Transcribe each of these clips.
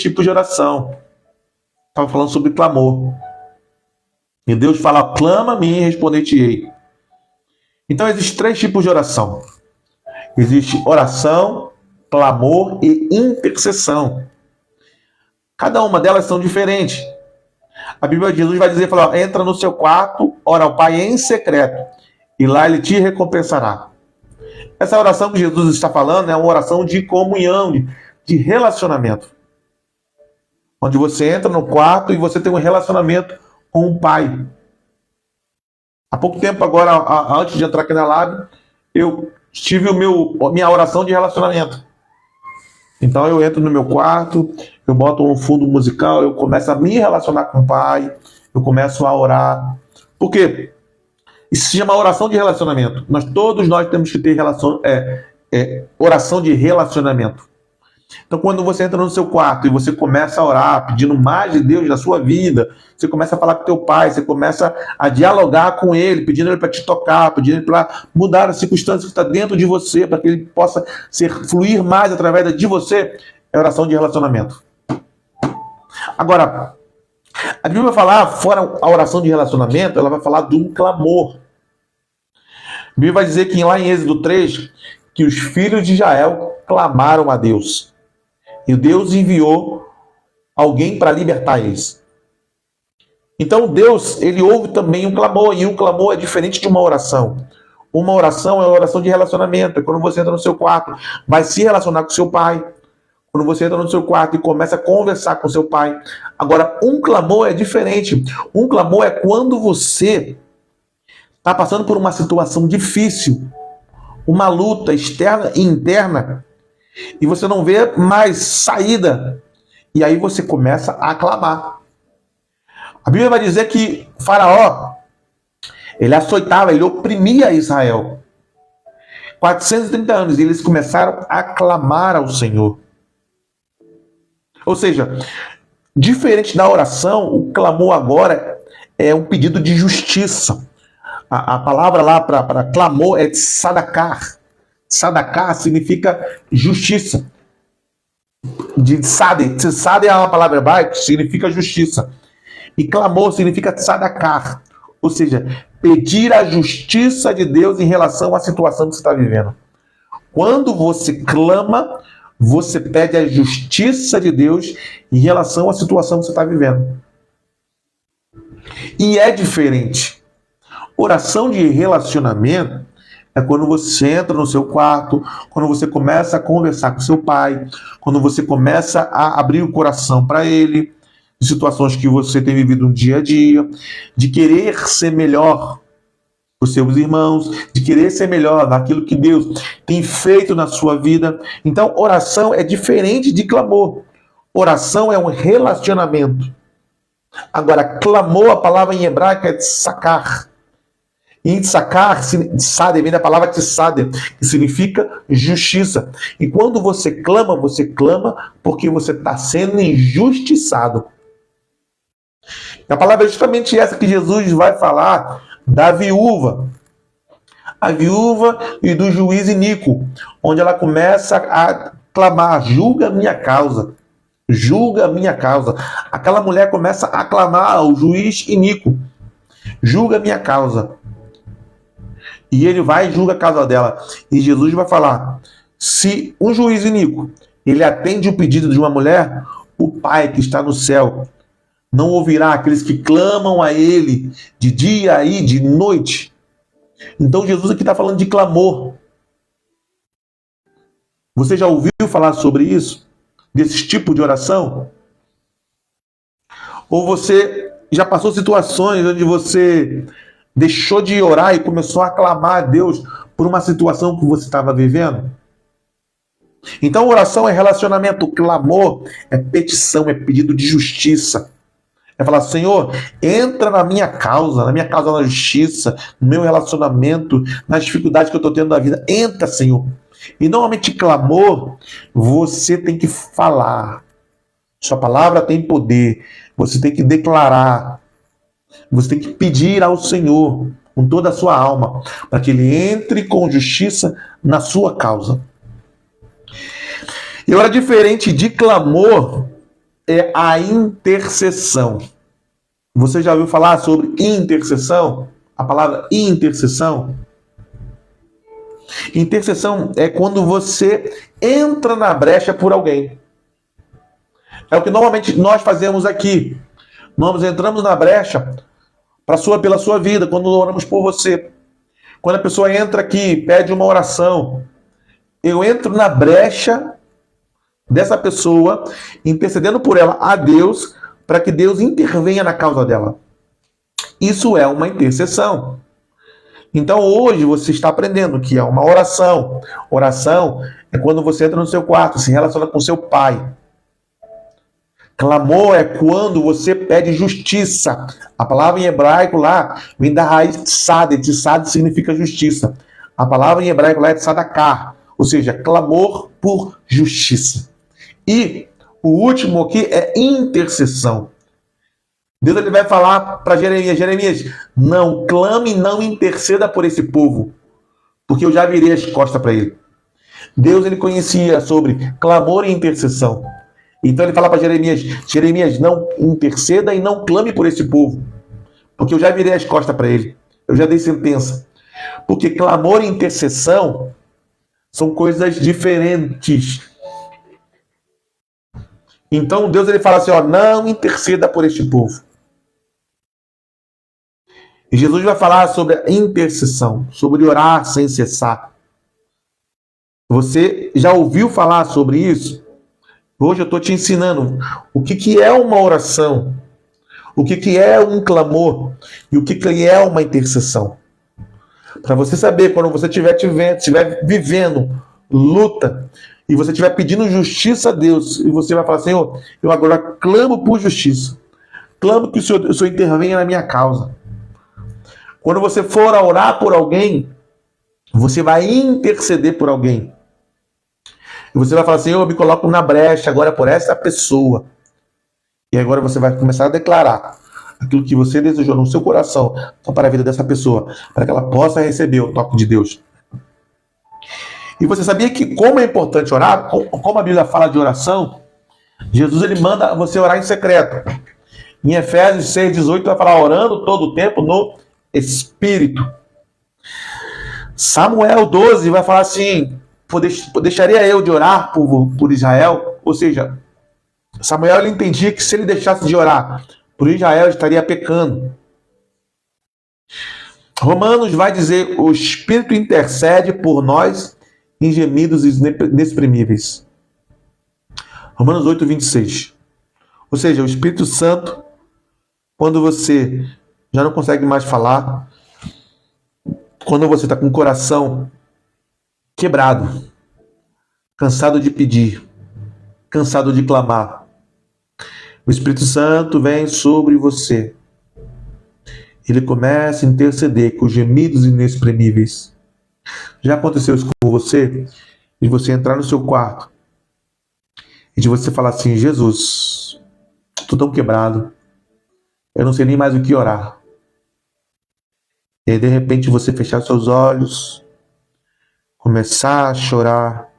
tipos de oração. Estava falando sobre clamor. E Deus fala, clama-me e responder-te-ei. Então existem 3 tipos de oração. Existe oração, clamor e intercessão. Cada uma delas são diferentes. A Bíblia de Jesus vai dizer, fala, entra no seu quarto, ora ao Pai em secreto, e lá Ele te recompensará. Essa oração que Jesus está falando é uma oração de comunhão, de relacionamento. Onde você entra no quarto e você tem um relacionamento com o Pai. Há pouco tempo agora, antes de entrar aqui na Lab, eu tive minha oração de relacionamento. Então eu entro no meu quarto, eu boto um fundo musical, eu começo a me relacionar com o Pai, eu começo a orar. Por quê? Isso se chama oração de relacionamento. Todos nós temos que ter oração de relacionamento. Então, quando você entra no seu quarto e você começa a orar, pedindo mais de Deus na sua vida, você começa a falar com teu pai, você começa a dialogar com ele, pedindo ele para te tocar, pedindo ele para mudar a circunstância que está dentro de você, para que ele possa fluir mais através de você, é oração de relacionamento. Agora, a Bíblia vai falar, fora a oração de relacionamento, ela vai falar de um clamor. A Bíblia vai dizer que lá em Êxodo 3, que os filhos de Israel clamaram a Deus. E Deus enviou alguém para libertar eles. Então Deus, ele ouve também um clamor, e um clamor é diferente de uma oração. Uma oração é uma oração de relacionamento, é quando você entra no seu quarto, vai se relacionar com seu pai. Quando você entra no seu quarto e começa a conversar com seu pai. Agora, um clamor é diferente. Um clamor é quando você está passando por uma situação difícil, uma luta externa e interna, e você não vê mais saída. E aí você começa a clamar. A Bíblia vai dizer que Faraó, ele açoitava, ele oprimia Israel. 430 anos, e eles começaram a clamar ao Senhor. Ou seja, diferente da oração, o clamor agora é um pedido de justiça. A palavra lá para clamor é tzedakah. Tzedakah significa justiça. De tzaddik. Tzaddik é uma palavra hebraica que significa justiça. E clamor significa tzedakah. Ou seja, pedir a justiça de Deus em relação à situação que você está vivendo. Quando você clama, você pede a justiça de Deus em relação à situação que você está vivendo. E é diferente. Oração de relacionamento é quando você entra no seu quarto, quando você começa a conversar com seu pai, quando você começa a abrir o coração para ele, de situações que você tem vivido no dia a dia, de querer ser melhor para os seus irmãos, de querer ser melhor naquilo que Deus tem feito na sua vida. Então, oração é diferente de clamor. Oração é um relacionamento. Agora, clamor, a palavra em hebraico é tzakar. E tzaddik vem da palavra tzaddik, que significa justiça. E quando você clama porque você está sendo injustiçado. A palavra é justamente essa que Jesus vai falar da viúva. A viúva e do juiz iníquo, onde ela começa a clamar, julga a minha causa. Julga a minha causa. Aquela mulher começa a clamar ao juiz iníquo. Julga a minha causa. E ele vai e julga a causa dela. E Jesus vai falar, se um juiz iníquo, ele atende o pedido de uma mulher, o Pai que está no céu não ouvirá aqueles que clamam a ele de dia e de noite. Então Jesus aqui está falando de clamor. Você já ouviu falar sobre isso? Desse tipo de oração? Ou você já passou situações onde você deixou de orar e começou a clamar a Deus por uma situação que você estava vivendo? Então oração é relacionamento, clamor é petição, é pedido de justiça. É falar, Senhor, entra na minha causa na justiça, no meu relacionamento, nas dificuldades que eu estou tendo na vida. Entra, Senhor. E normalmente clamor, você tem que falar. Sua palavra tem poder. Você tem que declarar. Você tem que pedir ao Senhor com toda a sua alma, para que Ele entre com justiça na sua causa. E agora, diferente de clamor, é a intercessão. Você já ouviu falar sobre intercessão? A palavra intercessão? Intercessão é quando você entra na brecha por alguém. É o que normalmente nós fazemos aqui. Nós entramos na brecha pela sua vida, quando oramos por você. Quando a pessoa entra aqui, pede uma oração, eu entro na brecha dessa pessoa, intercedendo por ela a Deus, para que Deus intervenha na causa dela. Isso é uma intercessão. Então hoje você está aprendendo que é uma oração. Oração é quando você entra no seu quarto, se relaciona com seu pai. Clamor é quando você pede justiça. A palavra em hebraico lá vem da raiz tsad. Tsad significa justiça. A palavra em hebraico lá é tzedakah, ou seja, clamor por justiça. E o último aqui é intercessão. Deus ele vai falar para Jeremias: Jeremias, não clame, não interceda por esse povo, porque eu já virei as costas para ele. Deus ele conhecia sobre clamor e intercessão. Então ele fala para Jeremias: Jeremias, não interceda e não clame por esse povo, porque eu já virei as costas para ele. Eu já dei sentença. Porque clamor e intercessão são coisas diferentes. Então Deus ele fala assim: ó, não interceda por este povo. E Jesus vai falar sobre a intercessão, sobre orar sem cessar. Você já ouviu falar sobre isso? Hoje eu estou te ensinando o que é uma oração, o que é um clamor e o que é uma intercessão. Para você saber, quando você estiver vivendo luta e você estiver pedindo justiça a Deus, e você vai falar: Senhor, eu agora clamo por justiça. Clamo que o Senhor intervenha na minha causa. Quando você for a orar por alguém, você vai interceder por alguém. E você vai falar: Senhor, eu me coloco na brecha agora por essa pessoa. E agora você vai começar a declarar aquilo que você desejou no seu coração para a vida dessa pessoa, para que ela possa receber o toque de Deus. E você sabia que como é importante orar? Como a Bíblia fala de oração, Jesus ele manda você orar em secreto. Em Efésios 6,18 vai falar: orando todo o tempo no Espírito. Samuel 12 vai falar assim: deixaria eu de orar por Israel? Ou seja, Samuel ele entendia que se ele deixasse de orar por Israel, ele estaria pecando. Romanos vai dizer: o Espírito intercede por nós em gemidos inexprimíveis. Romanos 8:26. Ou seja, o Espírito Santo, quando você já não consegue mais falar, quando você está com o coração quebrado, cansado de pedir, cansado de clamar, o Espírito Santo vem sobre você. Ele começa a interceder com gemidos inexprimíveis. Já aconteceu isso com você? De você entrar no seu quarto e de você falar assim: Jesus, estou tão quebrado, eu não sei nem mais o que orar. E aí, de repente, você fechar seus olhos, começar a chorar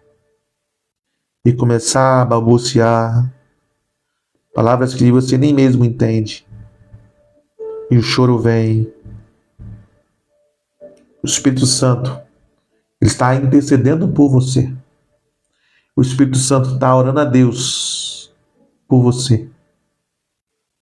e começar a balbuciar palavras que você nem mesmo entende. E o choro vem. O Espírito Santo ele está intercedendo por você. O Espírito Santo está orando a Deus por você.